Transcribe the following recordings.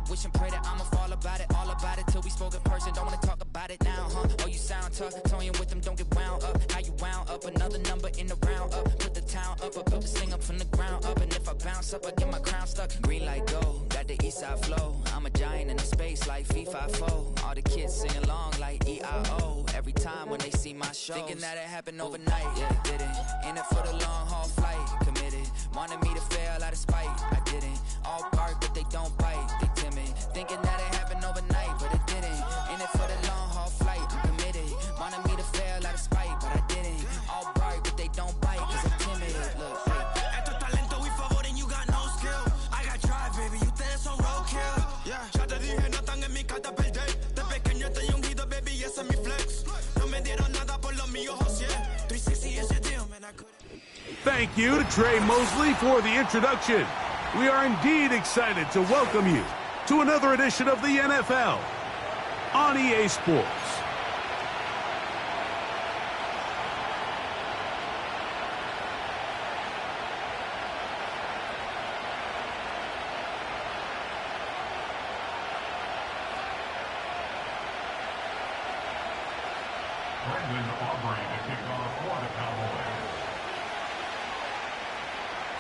Wish and pray that I'ma fall about it, all about it till we spoke in person. Don't wanna talk about it now, huh? Oh, you sound tough, toying with them, don't get wound up. How you wound up, another number in the round up. Put the town up, I built this thing up from the ground up. And if I bounce up, I get my crown stuck. Green light go, got the east side flow. I'm a giant in the space like FIFA4. All the kids sing along like EIO. Every time when they see my show, thinking that it happened overnight, yeah, it didn't. In it for the long haul flight, committed. Wanted me to fail out of spite, I didn't. All bark, but they don't bite, they timid. Thinking that it happened overnight, but it didn't. In it for the long haul flight, I'm committed. Wanted me to fail out of spite, but I didn't. All bark, but they don't bite, cause I'm timid. Look, Esto es talento y favor and you got no skill. I got drive, baby, ustedes son roadkill. Yeah, ya te dije, no están en mi carta perder. De pequeño estoy ungido, baby, y ese es mi flex. No me dieron nada por lo mío, José. 360 is your deal, man, I couldn't. Thank you to Trey Mosley for the introduction. We are indeed excited to welcome you to another edition of the NFL on EA Sports.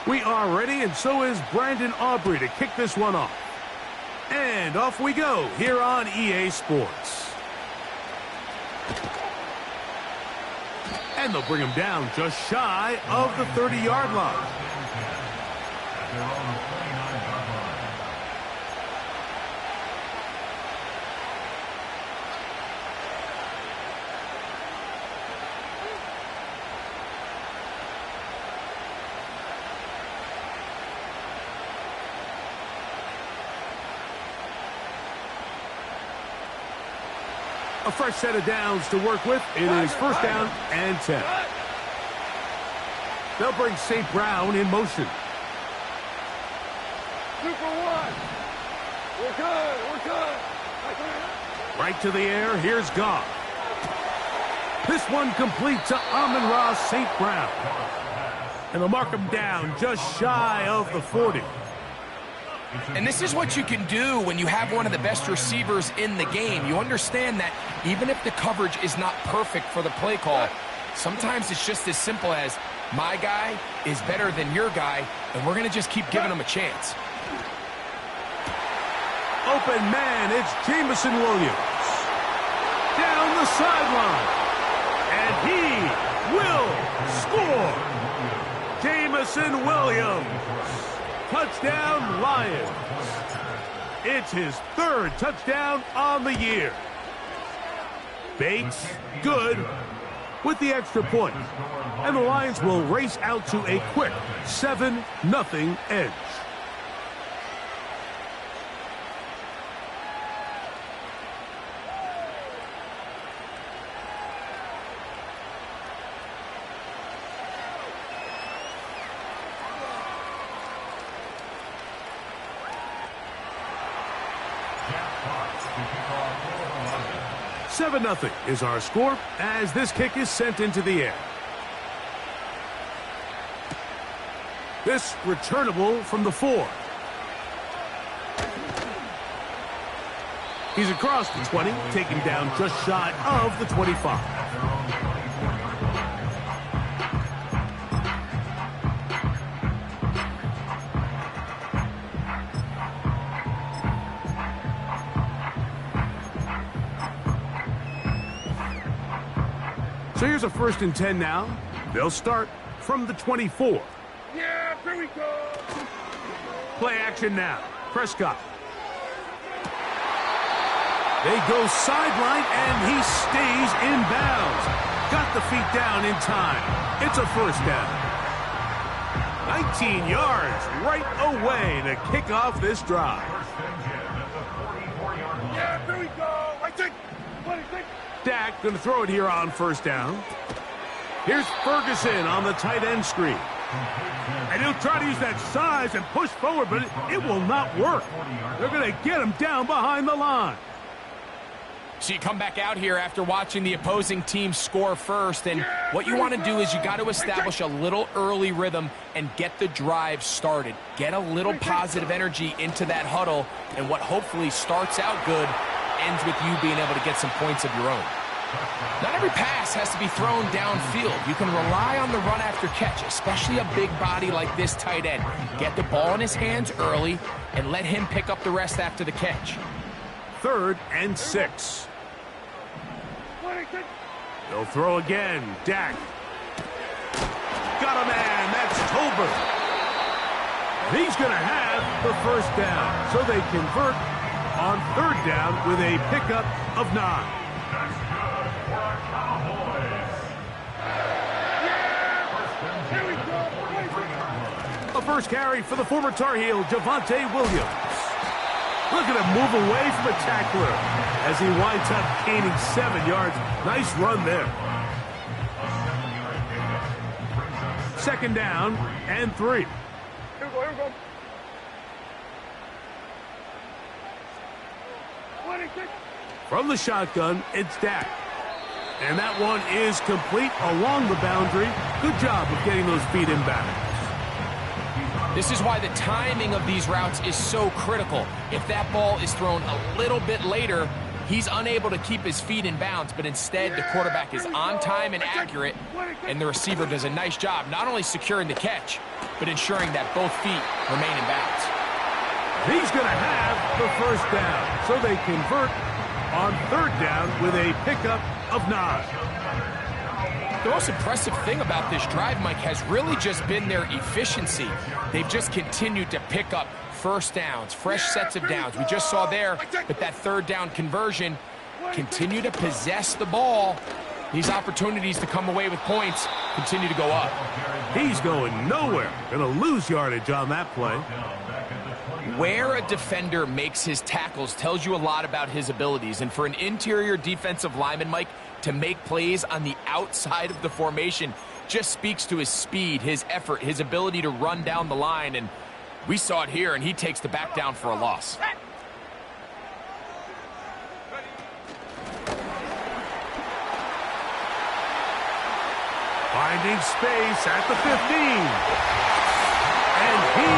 We are ready, and so is Brandon Aubrey to kick this one off. And off we go here on EA Sports. And they'll bring him down just shy of the 30-yard line. A fresh set of downs to work with. It is first down and 10. They'll bring St. Brown in motion. 2 for 1. We're good. We're good. Right to the air. Here's Goff. This one complete to Amon-Ra St. Brown. And they'll mark him down just shy of the 40. And this is what you can do when you have one of the best receivers in the game. You understand that even if the coverage is not perfect for the play call, sometimes it's just as simple as my guy is better than your guy, and we're going to just keep giving him a chance. Open man, it's Jameson Williams. Down the sideline. And he will score. Jameson Williams. Touchdown, Lions. It's his third touchdown on the year. Bates, good, with the extra point. And the Lions will race out to a quick 7-0 edge. Seven 7-0 is our score as this kick is sent into the air. This returnable from the 4. He's across the 20, taken down just shy of the 25. So here's a 1st and 10 now. They'll start from the 24. Yeah, here we go. Play action now. Prescott. They go sideline, and he stays in bounds. Got the feet down in time. It's a 1st down. 19 yards right away to kick off this drive. Yeah, here we go. I think. Dak going to throw it here on 1st down. Here's Ferguson on the tight end screen. And he'll try to use that size and push forward, but it will not work. They're going to get him down behind the line. So you come back out here after watching the opposing team score first, and what you want to do is you got to establish a little early rhythm and get the drive started. Get a little positive energy into that huddle, and what hopefully starts out good ends with you being able to get some points of your own. Not every pass has to be thrown downfield. You can rely on the run after catch, especially a big body like this tight end. Get the ball in his hands early and let him pick up the rest after the catch. 3rd and 6. They'll throw again. Dak. Got a man. That's Tolbert. He's going to have the first down. So they convert on 3rd down with a pickup of 9. A first carry for the former Tar Heel, Javonte Williams. Look at him move away from a tackler as he winds up gaining 7 yards. Nice run there. 2nd down and 3. Here we go. 26. From the shotgun, it's Dak. And that one is complete along the boundary. Good job of getting those feet in bounds. This is why the timing of these routes is so critical. If that ball is thrown a little bit later, he's unable to keep his feet in bounds, but instead the quarterback is on time and accurate, and the receiver does a nice job not only securing the catch, but ensuring that both feet remain in bounds. He's going to have the first down, so they convert on 3rd down with a pickup of 9. The most impressive thing about this drive, Mike, has really just been their efficiency. They've just continued to pick up first downs, fresh sets of downs. We just saw there with that 3rd down conversion, continue to possess the ball. These opportunities to come away with points continue to go up. He's going nowhere. Going to lose yardage on that play. Where a defender makes his tackles tells you a lot about his abilities. And for an interior defensive lineman, Mike, to make plays on the outside of the formation just speaks to his speed, his effort, his ability to run down the line. And we saw it here, and he takes the back down for a loss. Finding space at the 15. And he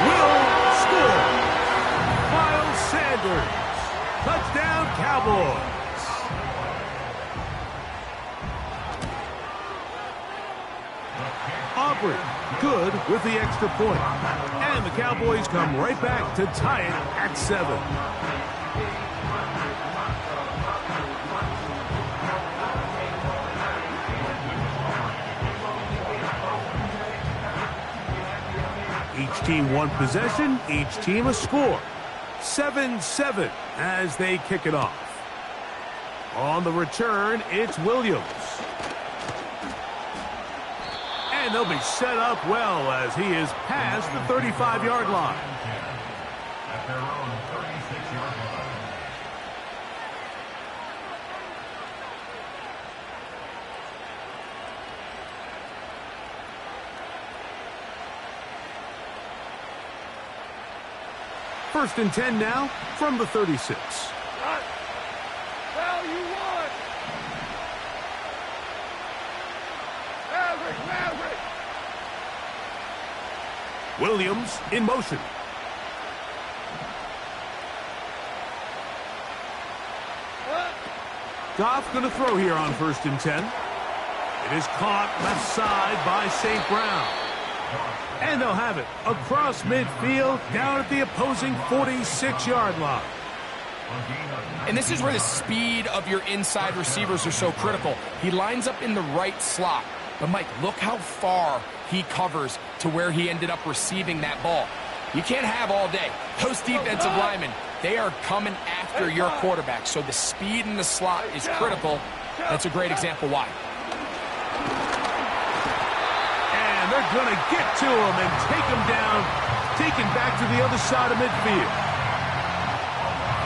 will score. Miles Sanders. Touchdown, Cowboys. Aubrey, good with the extra point. And the Cowboys come right back to tie it at 7. Each team one possession, each team a score. 7-7 as they kick it off. On the return, it's Williams. And they'll be set up well as he is past the 35-yard line. At their own 36-yard line. First and 10 now from the 36. Well, you won. Maverick. Williams in motion. Goff going to throw here on 1st and 10. It is caught left side by St. Brown. And they'll have it across midfield down at the opposing 46-yard line. And this is where the speed of your inside receivers are so critical. He lines up in the right slot. But, Mike, look how far he covers to where he ended up receiving that ball. You can't have all day. Those defensive linemen, they are coming after your quarterback. So the speed in the slot is critical. That's a great example why. And they're going to get to him and take him down, taken back to the other side of midfield.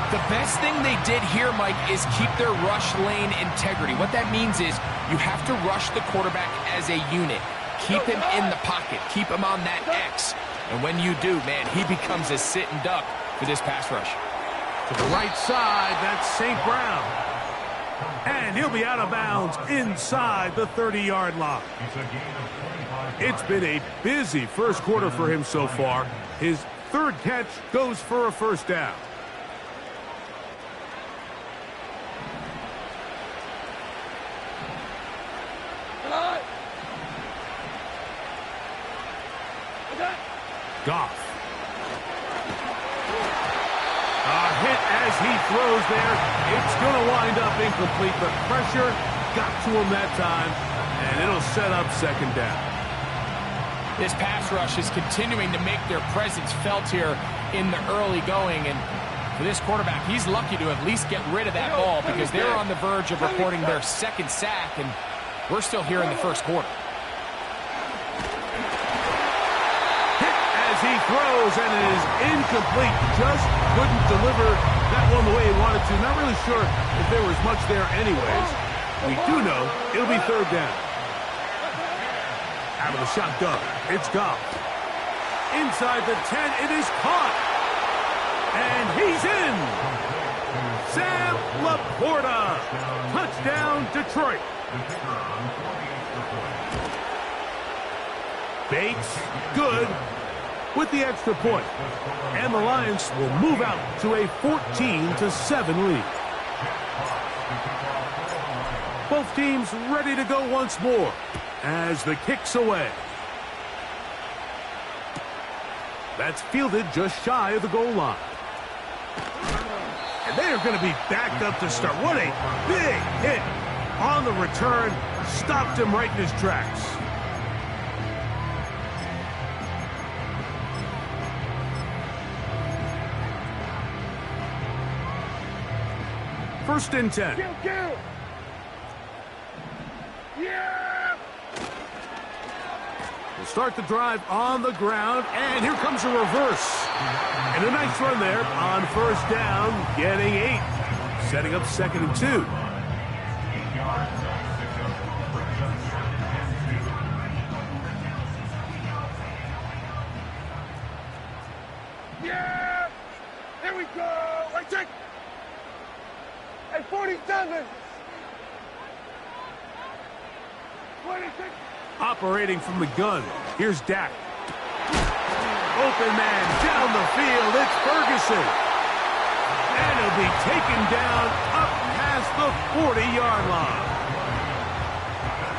The best thing they did here, Mike, is keep their rush lane integrity. What that means is you have to rush the quarterback as a unit. Keep him in the pocket. Keep him on that X. And when you do, man, he becomes a sitting duck for this pass rush. To the right side, that's St. Brown. And he'll be out of bounds inside the 30-yard line. It's a gain of 25 It's been a busy first quarter for him so far. His third catch goes for a first down. Goff. A hit as he throws there. It's going to wind up incomplete. The pressure got to him that time, and it'll set up second down. This pass rush is continuing to make their presence felt here in the early going, and for this quarterback, he's lucky to at least get rid of that ball because they're on the verge of recording their second sack, and we're still here in the first quarter. He throws, and it is incomplete. Just couldn't deliver that one the way he wanted to. Not really sure if there was much there anyways. We do know it'll be third down. Out of the shotgun, it's Goff. Inside the 10, it is caught. And he's in. Sam Laporta. Touchdown, Detroit. Bates, good. With the extra point, and the Lions will move out to a 14-7 lead. Both teams ready to go once more as the kick's away. That's fielded just shy of the goal line. And they are going to be backed up to start. What a big hit on the return. Stopped him right in his tracks. First and 10. Yeah! We'll start the drive on the ground, and here comes a reverse. And a nice run there on first down, getting 8. Setting up second and 2. Yeah! Here we go! Right check! At 47! 26! Operating from the gun, here's Dak. Open man down the field, it's Ferguson. And he'll be taken down up past the 40-yard line.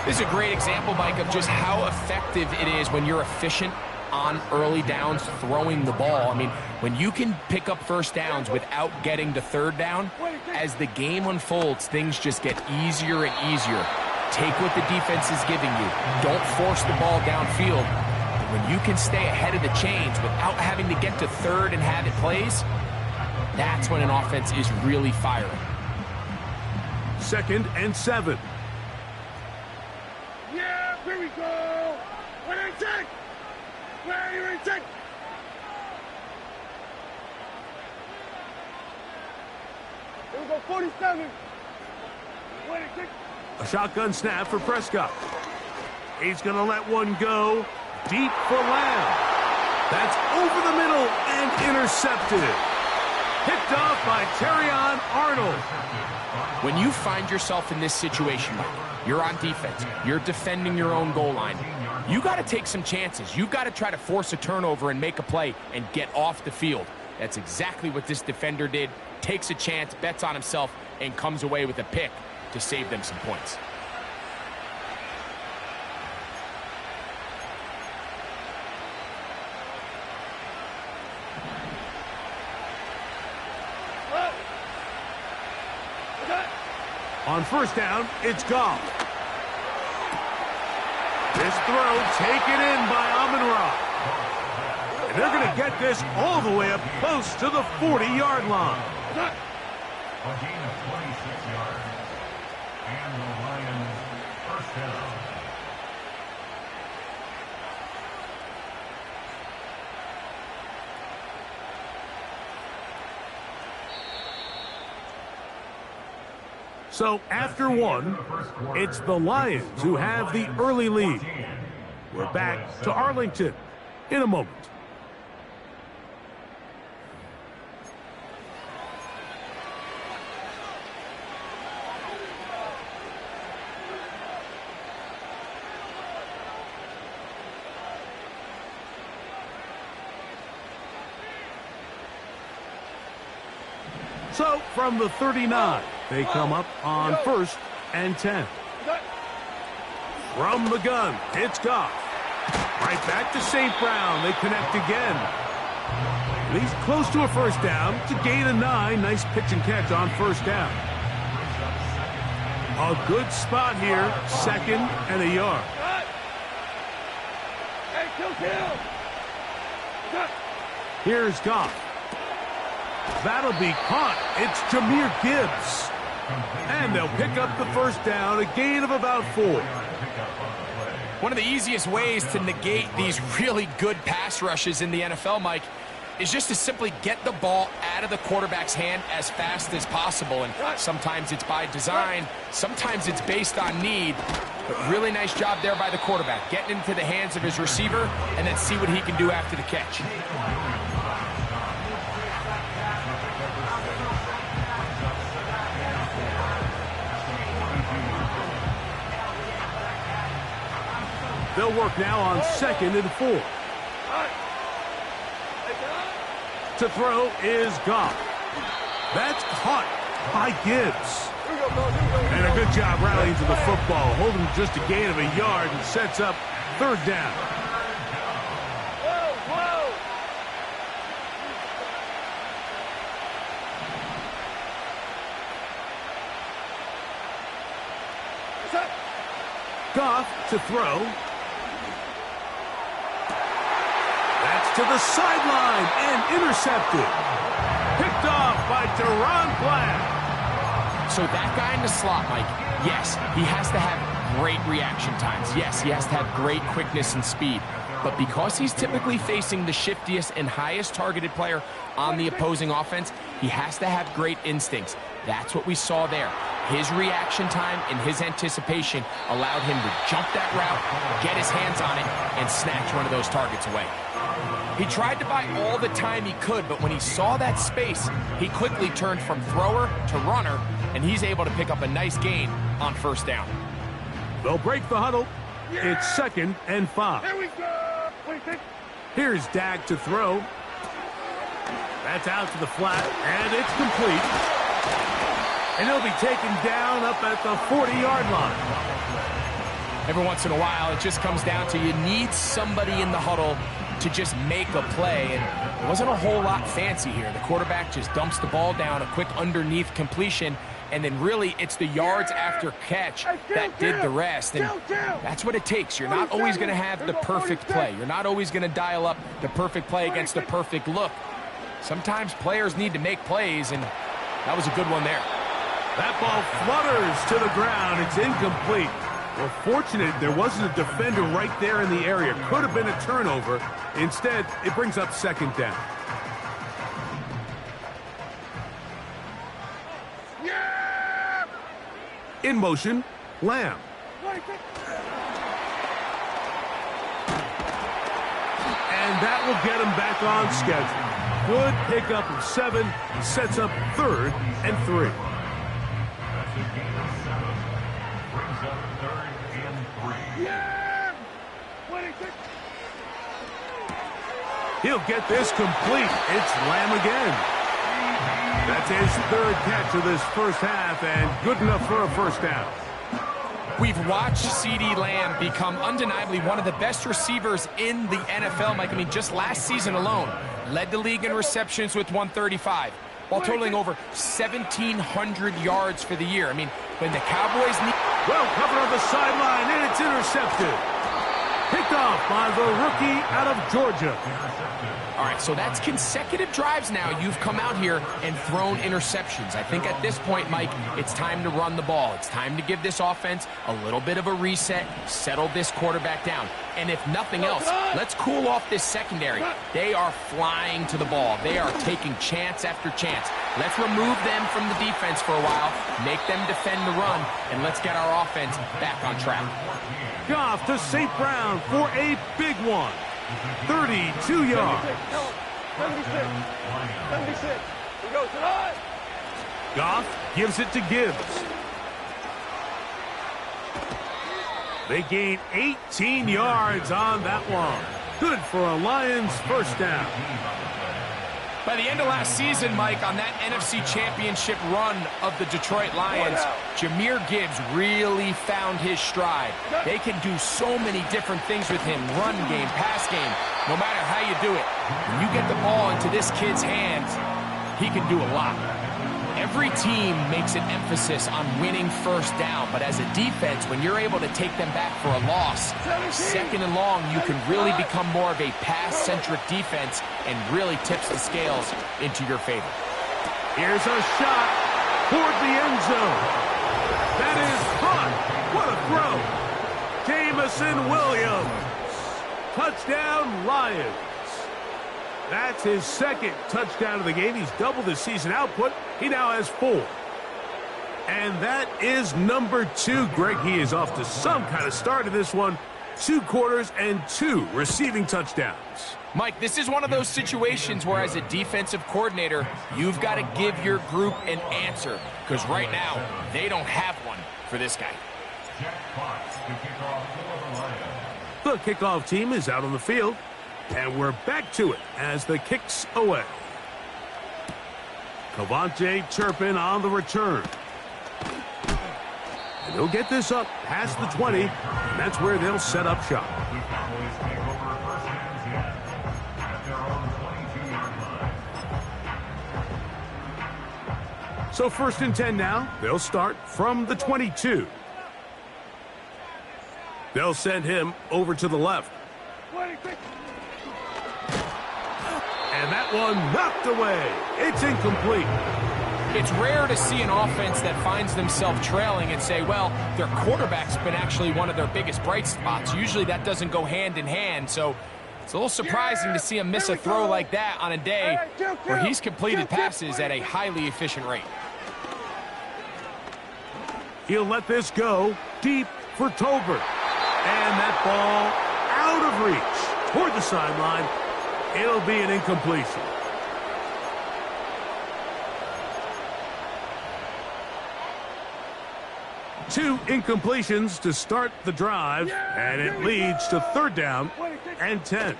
This is a great example, Mike, of just how effective it is when you're efficient on early downs throwing the ball. I mean, when you can pick up first downs without getting to third down, as the game unfolds, things just get easier and easier. Take what the defense is giving you. Don't force the ball downfield. But when you can stay ahead of the chains without having to get to third and have it plays, that's when an offense is really firing. Second and 7. Yeah, here we go! When I check! Where you in check? Here we go, 47! When I check! A shotgun snap for Prescott. He's going to let one go deep for Lamb. That's over the middle and intercepted. Picked off by Terrion Arnold. When you find yourself in this situation, Mike, you're on defense, you're defending your own goal line, you got to take some chances. You've got to try to force a turnover and make a play and get off the field. That's exactly what this defender did. Takes a chance, bets on himself, and comes away with a pick to save them some points. On first down, it's Goff. This throw taken in by Amon-Ra. And they're going to get this all the way up close to the 40-yard line. A gain of 26 yards. And the Lions first down. So after one, it's the Lions who have the early lead. We're back to Arlington in a moment. So from the 39, they come up on 1st and 10. From the gun, it's Goff. Right back to St. Brown. They connect again. He's close to a first down to gain a 9. Nice pitch and catch on first down. A good spot here, 2nd and a yard. Here's Goff. That'll be caught. It's Jahmyr Gibbs. And they'll pick up the first down, a gain of about 4. One of the easiest ways to negate these really good pass rushes in the NFL, Mike, is just to simply get the ball out of the quarterback's hand as fast as possible. And sometimes it's by design, sometimes it's based on need. But really nice job there by the quarterback, getting into the hands of his receiver and then see what he can do after the catch. They'll work now on 2nd and 4. To throw is Goff. That's caught by Gibbs. And a good job rallying to the football, holding just a gain of a yard and sets up 3rd down. Goff to throw. That's to the sideline and intercepted. Picked off by DaRon Bland. So that guy in the slot, Mike, yes, he has to have great reaction times. Yes, he has to have great quickness and speed. But because he's typically facing the shiftiest and highest targeted player on the opposing offense, he has to have great instincts. That's what we saw there. His reaction time and his anticipation allowed him to jump that route, get his hands on it, and snatch one of those targets away. He tried to buy all the time he could, but when he saw that space, he quickly turned from thrower to runner, and he's able to pick up a nice gain on first down. They'll break the huddle. It's 2nd and 5. Here we go. Here's Dak to throw. That's out to the flat, and it's complete. And he'll be taken down up at the 40-yard line. Every once in a while, it just comes down to you need somebody in the huddle to just make a play, and it wasn't a whole lot fancy here. The quarterback just dumps the ball down, a quick underneath completion, and then really it's the yards after catch that did the rest, and that's what it takes. You're not always going to have the perfect play. You're not always going to dial up the perfect play against the perfect look. Sometimes players need to make plays, and that was a good one there. That ball flutters to the ground. It's incomplete. Well, fortunate there wasn't a defender right there in the area. Could have been a turnover. Instead, it brings up 2nd down. Yeah! In motion, Lamb. And that will get him back on schedule. Good pickup of 7, sets up 3rd and 3. Yeah! He'll get this complete. It's Lamb again. That's his 3rd catch of this first half, and good enough for a first down. We've watched CeeDee Lamb become undeniably one of the best receivers in the NFL, Mike. I mean, just last season alone, led the league in receptions with 135, while totaling over 1,700 yards for the year. I mean, when the Cowboys need... Well covered on the sideline, and it's intercepted. Picked off by the rookie out of Georgia. All right, so that's consecutive drives now. You've come out here and thrown interceptions. I think at this point, Mike, it's time to run the ball. It's time to give this offense a little bit of a reset, settle this quarterback down. And if nothing else, let's cool off this secondary. They are flying to the ball. They are taking chance after chance. Let's remove them from the defense for a while, make them defend the run, and let's get our offense back on track. Goff to St. Brown for a big one. 32 yards. 76. We go tonight. Goff gives it to Gibbs. They gain 18 yards on that one. Good for a Lions first down. By the end of last season, Mike, on that NFC Championship run of the Detroit Lions, Jahmyr Gibbs really found his stride. They can do so many different things with him, run game, pass game, no matter how you do it. When you get the ball into this kid's hands, he can do a lot. Every team makes an emphasis on winning first down, but as a defense, when you're able to take them back for a loss, second and long, you can really become more of a pass-centric defense and really tips the scales into your favor. Here's a shot toward the end zone. That is caught. What a throw. Jameson Williams. Touchdown, Lions. That's his second touchdown of the game. He's doubled his season output. He now has 4. And that is number 2. Greg, he is off to some kind of start in this one. 2 quarters and 2 receiving touchdowns. Mike, this is one of those situations where as a defensive coordinator, you've got to give your group an answer. Because right now, they don't have one for this guy. Jack Fox to kick off for the Lions. The kickoff team is out on the field. And we're back to it as the kick's away. Cavante Turpin on the return. And he'll get this up past the 20, and that's where they'll set up shop. The Cowboys take over first and 10 at their own 22-yard line. So first and 10 now. They'll start from the 22. They'll send him over to the left. And that one knocked away. It's incomplete. It's rare to see an offense that finds themselves trailing and say, well, their quarterback's been actually one of their biggest bright spots. Usually that doesn't go hand in hand, so it's a little surprising to see him miss a throw like that on a day where he's completed passes at a highly efficient rate. He'll let this go deep for Tolbert. And that ball out of reach toward the sideline. It'll be an incompletion. Two incompletions to start the drive, and it leads to 3rd down and 10. And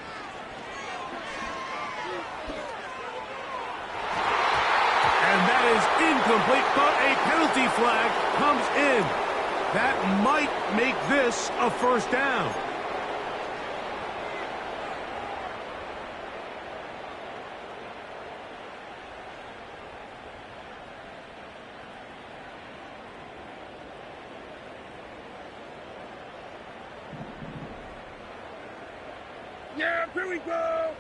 that is incomplete, but a penalty flag comes in. That might make this a 1st down. Yeah, here we go.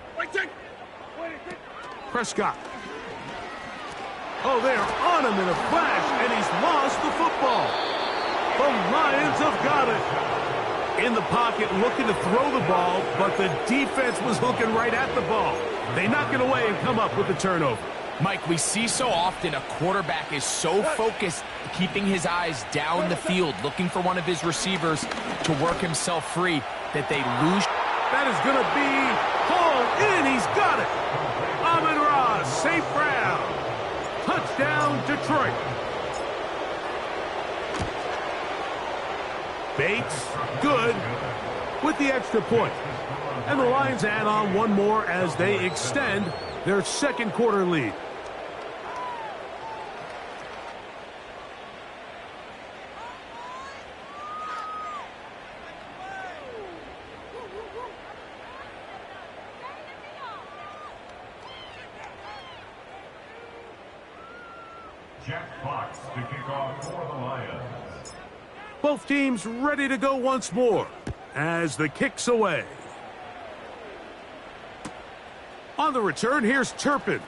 Prescott. Oh, they're on him in a flash, and he's lost the football. The Lions have got it. In the pocket, looking to throw the ball, but the defense was looking right at the ball. They knock it away and come up with the turnover. Mike, we see so often a quarterback is so focused, keeping his eyes down the field, looking for one of his receivers to work himself free, that they lose. That is going to be hauled in. He's got it. Amon-Ra St. Brown. Touchdown, Detroit. Bates, good, with the extra point. And the Lions add on one more as they extend their 2nd quarter lead. Jack Fox to kick off for the Lions. Both teams ready to go once more as the kick's away. On the return, here's Turpin.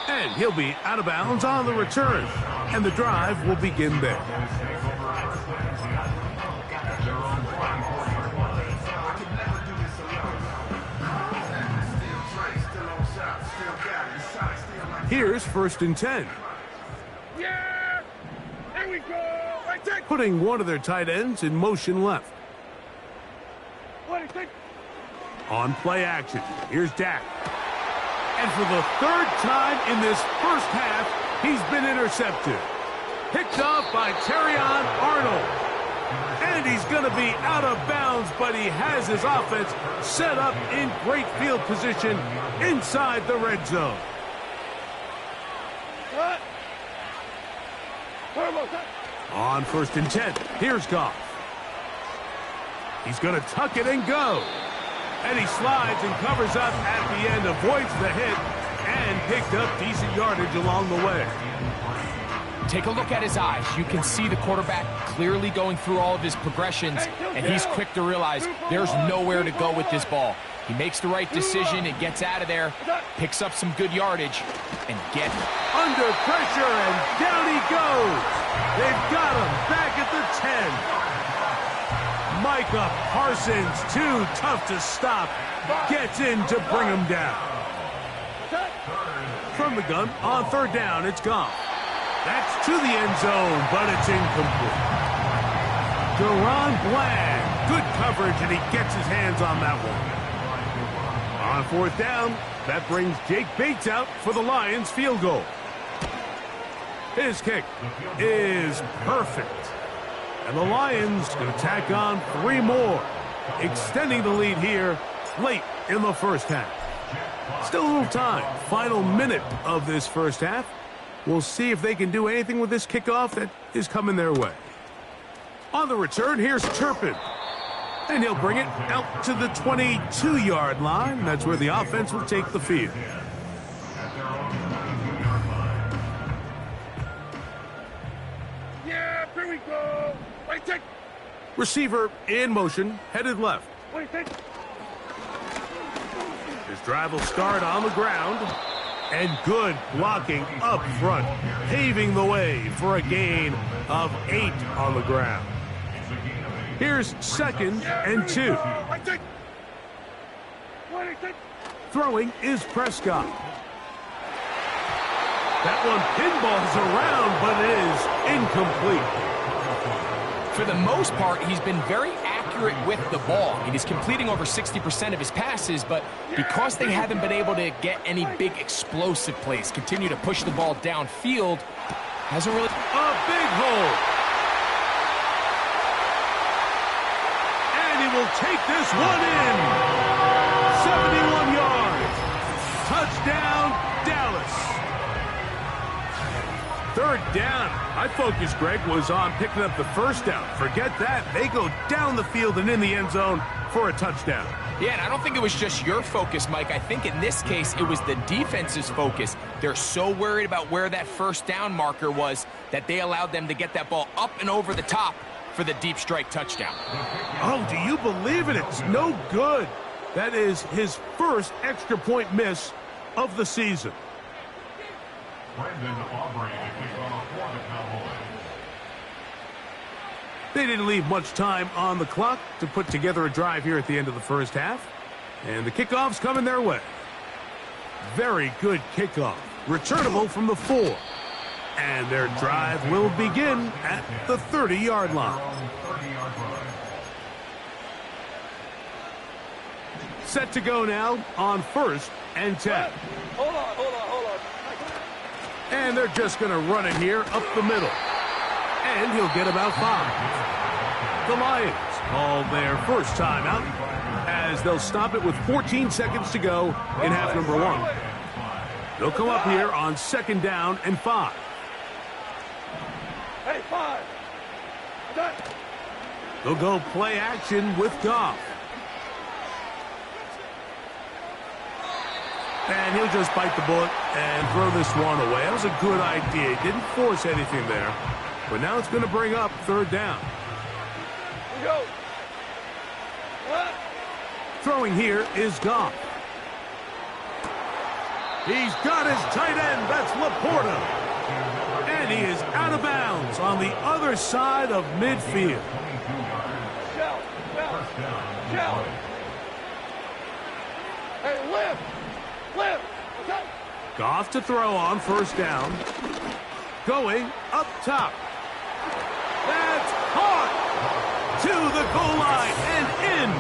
And he'll be out of bounds on the return. And the drive will begin there. Here's 1st and 10. Yeah! Here we go! Putting one of their tight ends in motion left. On play action, here's Dak. And for the 3rd time in this first half, he's been intercepted. Picked off by Terrion Arnold. And he's going to be out of bounds bounds, but he has his offense set up in great field position inside the red zone. On 1st and 10, here's Goff. He's going to tuck it and go. And he slides and covers up at the end, avoids the hit, and picked up decent yardage along the way. Take a look at his eyes. You can see the quarterback clearly going through all of his progressions, and he's quick to realize there's nowhere to go with this ball. He makes the right decision and gets out of there, picks up some good yardage, and get under pressure, and down he goes. They've got him back at the 10. Micah Parsons, too tough to stop, gets in to bring him down. From the gun, on 3rd down, it's Goff. That's to the end zone, but it's incomplete. Deron Bland, good coverage, and he gets his hands on that one. On 4th down, that brings Jake Bates out for the Lions field goal. His kick is perfect. And the Lions going to tack on 3 more, extending the lead here late in the first half. Still a little time. Final minute of this first half. We'll see if they can do anything with this kickoff that is coming their way. On the return, here's Turpin. And he'll bring it out to the 22-yard line. That's where the offense will take the field. Yeah, here we go. Wait, take. Receiver in motion, headed left. Wait, take. His drive will start on the ground. And good blocking up front, paving the way for a gain of 8 on the ground. Here's 2nd and 2. Throwing is Prescott. That one pinballs around, but it is incomplete. For the most part, he's been very accurate with the ball. I mean, he's completing over 60% of his passes, but because they haven't been able to get any big explosive plays, continue to push the ball downfield, hasn't really... A big hole. And he will take this one in. 71 yards. Touchdown, Dallas. 3rd down. My focus, Greg, was on picking up the 1st down. Forget that. They go down the field and in the end zone for a touchdown. Yeah, and I don't think it was just your focus, Mike. I think in this case, it was the defense's focus. They're so worried about where that 1st down marker was that they allowed them to get that ball up and over the top for the deep strike touchdown. Oh, do you believe it? It's no good. That is his 1st extra point miss of the season. Brendan Aubrey to kick off for the Cowboys. They didn't leave much time on the clock to put together a drive here at the end of the first half. And the kickoff's coming their way. Very good kickoff. Returnable from the 4. And their drive will begin at the 30-yard line. Set to go now on 1st and 10. Hold on. And they're just going to run it here up the middle. And he'll get about 5. The Lions call their first timeout as they'll stop it with 14 seconds to go in half number 1. They'll come up here on 2nd down and 5. Hey, 5. They'll go play action with Goff. And he'll just bite the bullet and throw this one away. That was a good idea. He didn't force anything there. But now it's going to bring up 3rd down. Here we go. Throwing here is Goff. He's got his tight end. That's Laporta. And he is out of bounds on the other side of midfield. Shout. Hey, lift. Goff to throw on 1st down. Going up top. That's caught to the goal line and in.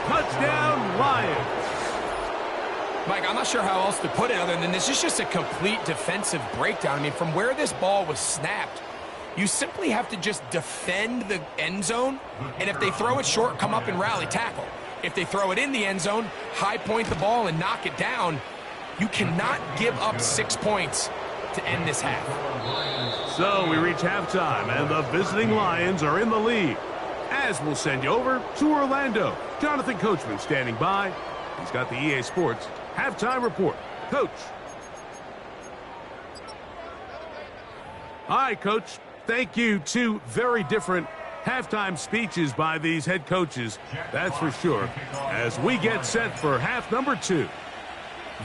Touchdown, Lions. Mike, I'm not sure how else to put it other than this is just a complete defensive breakdown. I mean, from where this ball was snapped, You simply have to just defend the end zone, and if they throw it short, come up and rally tackle. If they throw it in the end zone, high point the ball and knock it down. You cannot give up 6 points to end this half. So we reach halftime, and the visiting Lions are in the lead. As we'll send you over to Orlando. Jonathan Coachman standing by. He's got the EA Sports halftime report. Coach. Hi, Coach. Thank you. Two very different halftime speeches by these head coaches, that's for sure, as we get set for half number 2.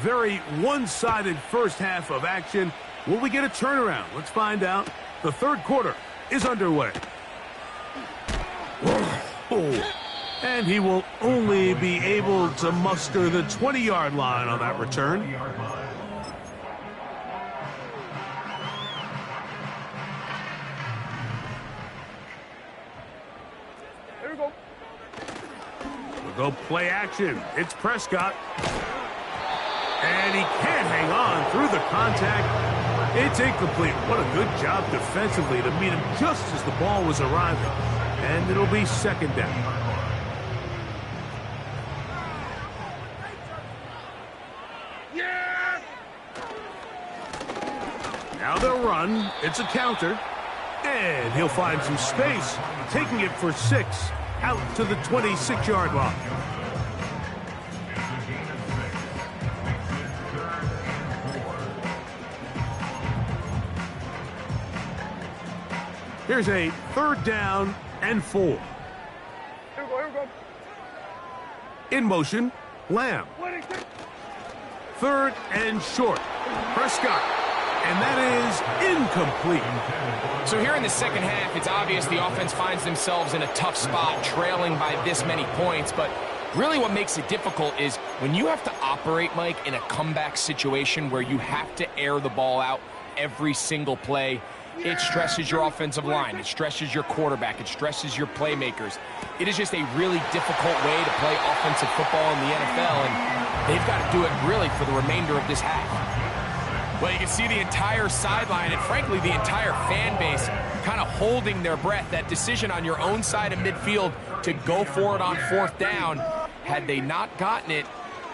Very one-sided first half of action. Will we get a turnaround? Let's find out. The third quarter is underway. And he will only be able to muster the 20-yard line on that return. We'll go play action. It's Prescott. And he can't hang on through the contact. It's incomplete. What a good job defensively to meet him just as the ball was arriving. And it'll be second down. Now they'll run. It's a counter. And he'll find some space, taking it for 6 out to the 26-yard line. Here's a 3rd down and 4. Here we go. In motion, Lamb. 3rd and short. Prescott. And that is incomplete. So here in the second half, it's obvious the offense finds themselves in a tough spot, trailing by this many points. But really what makes it difficult is when you have to operate, Mike, in a comeback situation where you have to air the ball out every single play, it stresses your offensive line. It stresses your quarterback. It stresses your playmakers. It is just a really difficult way to play offensive football in the NFL, and they've got to do it really for the remainder of this half. Well, you can see the entire sideline and, frankly, the entire fan base kind of holding their breath. That decision on your own side of midfield to go for it on 4th down, had they not gotten it,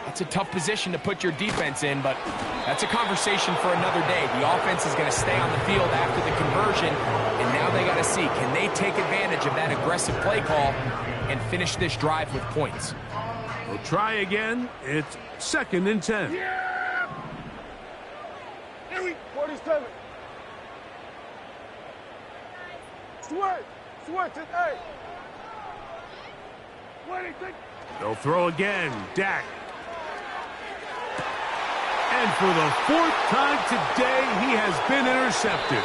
that's a tough position to put your defense in, but that's a conversation for another day. The offense is going to stay on the field after the conversion, and now they got to see, can they take advantage of that aggressive play call and finish this drive with points? We'll try again. It's 2nd and 10. Yeah! 47. Switch it, hey! 26. They'll throw again. Dak. And for the 4th time today, he has been intercepted.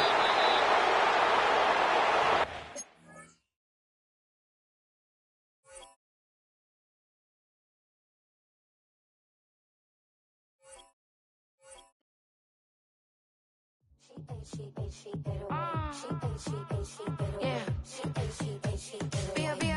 Yeah.